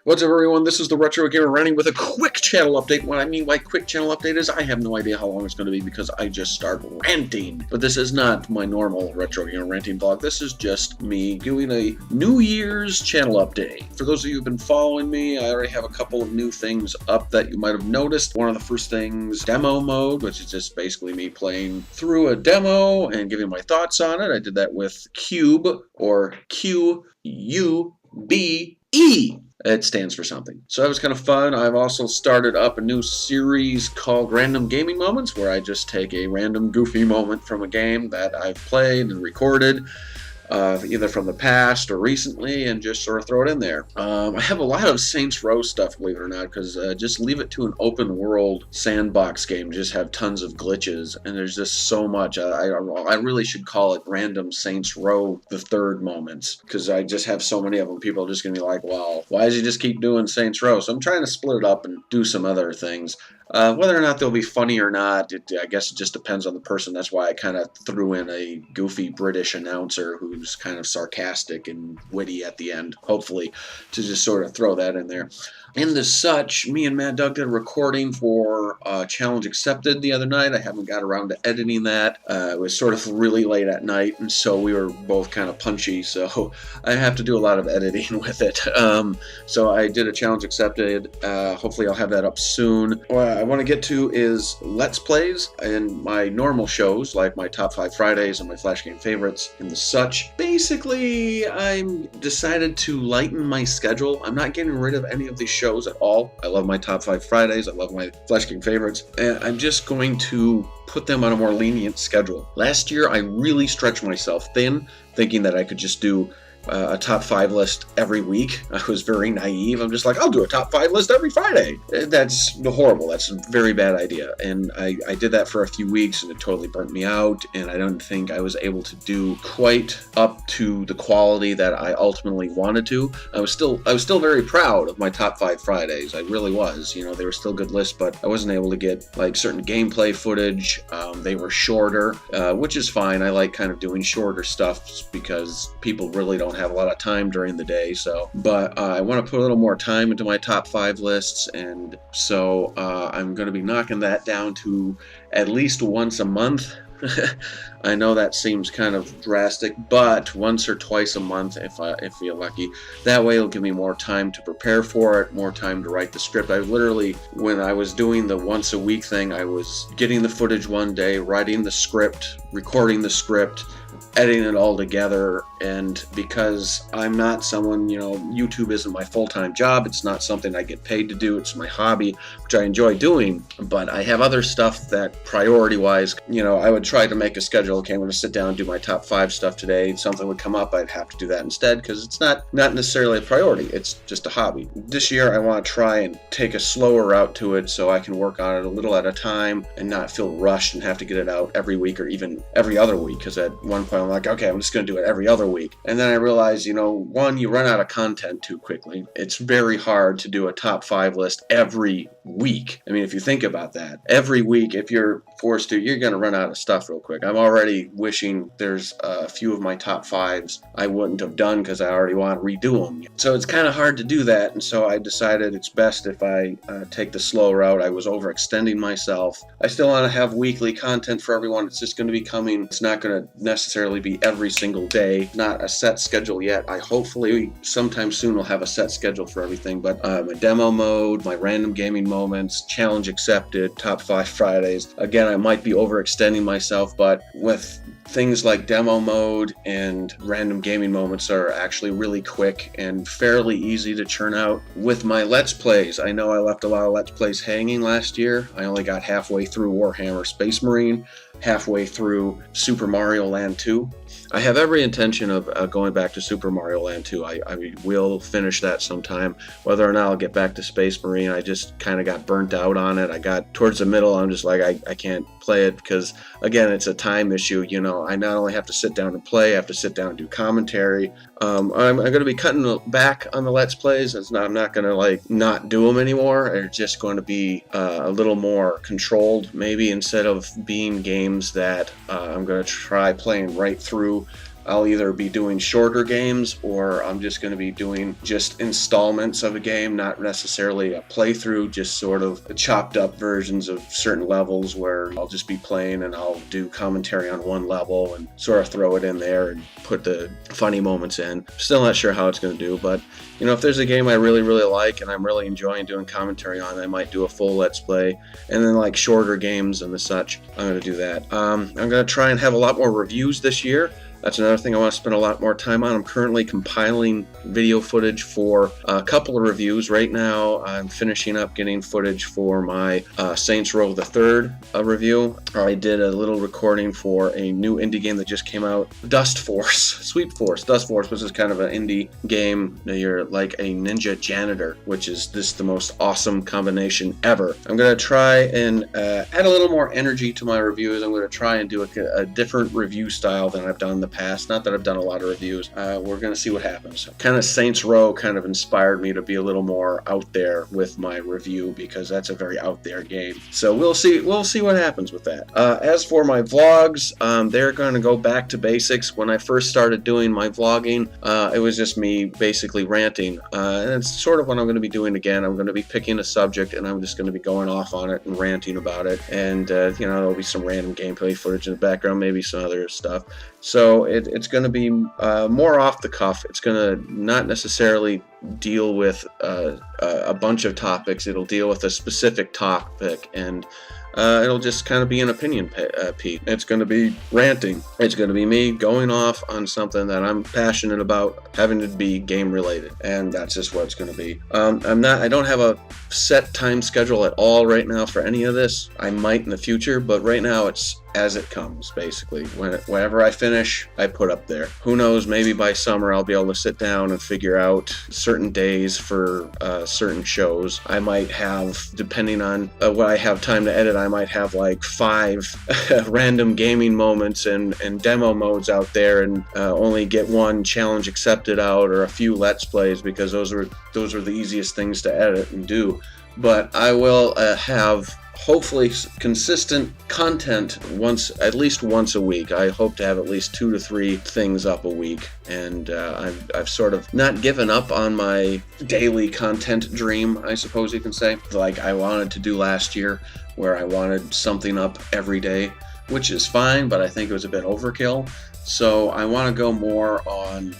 What's up, everyone? This is the Retro Gamer Ranting with a quick channel update. What I mean by quick channel update is I have no idea how long it's going to be because I just started ranting. But this is not my normal Retro Gamer Ranting vlog. This is just me doing a New Year's channel update. For those of you who've been following me, I already have a couple of new things up that you might have noticed. One of the first things, demo mode, which is just basically me playing through a demo and giving my thoughts on it. I did that with Cube, or Q-U-B-E. It stands for something. So that was kind of fun. I've also started up a new series called Random Gaming Moments, where I just take a random goofy moment from a game that I've played and recorded, either from the past or recently, and just sort of throw it in there. I have a lot of Saints Row stuff, believe it or not, because just leave it to an open world sandbox game, just have tons of glitches, and there's just so much. I really should call it Random Saints Row the Third moments, because I just have so many of them. People are just going to be like, well, why does he just keep doing Saints Row? So I'm trying to split it up and do some other things. Whether or not they'll be funny or not, I guess it just depends on the person. That's why I kind of threw in a goofy British announcer who's kind of sarcastic and witty at the end, hopefully, to just sort of throw that in there. And as such, me and Mad Doug did a recording for Challenge Accepted the other night. I haven't got around to editing that. It was sort of really late at night, and so we were both kind of punchy, so I have to do a lot of editing with it. So I did a Challenge Accepted. Hopefully I'll have that up soon. What I want to get to is Let's Plays and my normal shows, like my Top 5 Fridays and my Flash Game Favorites and the such. Basically, I'm decided to lighten my schedule. I'm not getting rid of any of these shows at all. I love my Top 5 Fridays. I love my Flash Game Favorites. And I'm just going to put them on a more lenient schedule. Last year, I really stretched myself thin, thinking that I could just do a top 5 list every week. I was very naive. I'm just like, I'll do a top 5 list every Friday. That's horrible. That's a very bad idea. And I did that for a few weeks and it totally burnt me out. And I don't think I was able to do quite up to the quality that I ultimately wanted to. I was still very proud of my top 5 Fridays. I really was. You know, they were still good lists, but I wasn't able to get like certain gameplay footage. They were shorter, which is fine. I like kind of doing shorter stuff because people really don't have a lot of time during the day. But I want to put a little more time into my top 5 lists, and so I'm going to be knocking that down to at least once a month. I know that seems kind of drastic, but once or twice a month if you're lucky. That way it'll give me more time to prepare for it, more time to write the script. I literally, when I was doing the once a week thing, I was getting the footage one day, writing the script, recording the script, editing it all together. And because I'm not someone, you know, YouTube isn't my full-time job, it's not something I get paid to do, it's my hobby, which I enjoy doing, but I have other stuff that priority-wise, you know, I would try to make a schedule. Okay, I'm going to sit down and do my top 5 stuff today. Something would come up, I'd have to do that instead because it's not necessarily a priority, it's just a hobby. This year I want to try and take a slower route to it so I can work on it a little at a time and not feel rushed and have to get it out every week or even every other week, because at one point I'm like, okay, I'm just going to do it every other week. And then I realized, you know, one, you run out of content too quickly. It's very hard to do a top 5 list every week. I mean, if you think about that, every week, if you're forced to, you're going to run out of stuff real quick. I'm already wishing there's a few of my top 5s I wouldn't have done because I already want to redo them. So it's kind of hard to do that. And so I decided it's best if I take the slow route. I was overextending myself. I still want to have weekly content for everyone. It's just going to be coming. It's not going to necessarily be every single day. Not a set schedule yet. I hopefully sometime soon will have a set schedule for everything. But my demo mode, my random gaming moments, Challenge Accepted, Top 5 Fridays. Again, I might be overextending myself, but with things like demo mode and random gaming moments are actually really quick and fairly easy to churn out. With my Let's Plays, I know I left a lot of Let's Plays hanging last year. I only got halfway through Warhammer Space Marine, halfway through Super Mario Land 2. I have every intention of going back to Super Mario Land 2. I will finish that sometime. Whether or not I'll get back to Space Marine, I just kind of got burnt out on it. I got towards the middle, I'm just like, I can't play it because, again, it's a time issue. You know, I not only have to sit down and play, I have to sit down and do commentary. I'm going to be cutting back on the Let's Plays. I'm not going to like not do them anymore. They're just going to be a little more controlled, maybe, instead of being games that I'm going to try playing right through. I'll either be doing shorter games, or I'm just going to be doing just installments of a game, not necessarily a playthrough, just sort of chopped up versions of certain levels where I'll just be playing and I'll do commentary on one level and sort of throw it in there and put the funny moments in. Still not sure how it's going to do, but if there's a game I really like and I'm really enjoying doing commentary on, I might do a full Let's Play. And then like shorter games and the such, I'm going to do that. I'm going to try and have a lot more reviews this year. That's another thing I want to spend a lot more time on. I'm currently compiling video footage for a couple of reviews. Right now, I'm finishing up getting footage for my Saints Row the Third review. I did a little recording for a new indie game that just came out, Dust Force, Dust Force, which is kind of an indie game. You're like a ninja janitor, which is the most awesome combination ever. I'm going to try and add a little more energy to my reviews. I'm going to try and do a different review style than I've done in the past. Not that I've done a lot of reviews. We're going to see what happens. Kind of Saints Row kind of inspired me to be a little more out there with my review, because that's a very out there game. So we'll see what happens with that. As for my vlogs, they're going to go back to basics. When I first started doing my vlogging, it was just me basically ranting. And it's sort of what I'm going to be doing again. I'm going to be picking a subject and I'm just going to be going off on it and ranting about it. And there'll be some random gameplay footage in the background, maybe some other stuff. So it's going to be more off the cuff. It's going to not necessarily deal with a bunch of topics. It'll deal with a specific topic, and it'll just kind of be an opinion piece. It's going to be ranting. It's going to be me going off on something that I'm passionate about, having to be game related, and that's just what it's going to be. I don't have a set time schedule at all right now for any of this. I might in the future, but right now it's as it comes, basically. Whenever I finish, I put up there. Who knows, maybe by summer I'll be able to sit down and figure out certain days for certain shows. I might have, depending on what I have time to edit, I might have like 5 random gaming moments and demo modes out there, and only get 1 challenge accepted out, or a few Let's Plays, because those are the easiest things to edit and do. But I will have hopefully consistent content at least once a week. I hope to have at least 2 to 3 things up a week, and I've sort of not given up on my daily content dream, I suppose you can say, like I wanted to do last year, where I wanted something up every day, which is fine, but I think it was a bit overkill. So I want to go more on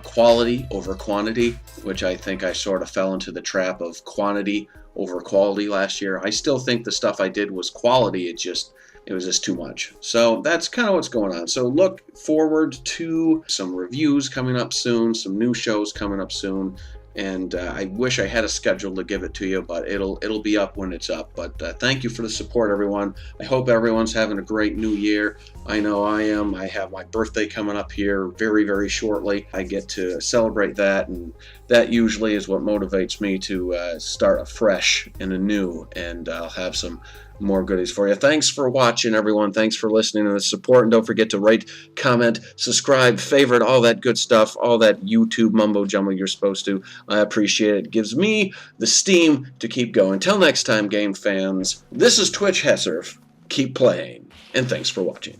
quality over quantity, which I think I sort of fell into the trap of quantity over quality last year. I still think the stuff I did was quality, it was just too much. So that's kind of what's going on. So look forward to some reviews coming up soon, some new shows coming up soon. And I wish I had a schedule to give it to you, but it'll be up when it's up. But thank you for the support, everyone. I hope everyone's having a great new year. I know I am. I have my birthday coming up here very, very shortly. I get to celebrate that, and that usually is what motivates me to start afresh and anew, and I'll have some more goodies for you. Thanks for watching, everyone. Thanks for listening and the support. And don't forget to rate, comment, subscribe, favorite, all that good stuff, all that YouTube mumbo jumbo you're supposed to. I appreciate it. It gives me the steam to keep going. Till next time, game fans, this is Twitch Hesser. Keep playing, and thanks for watching.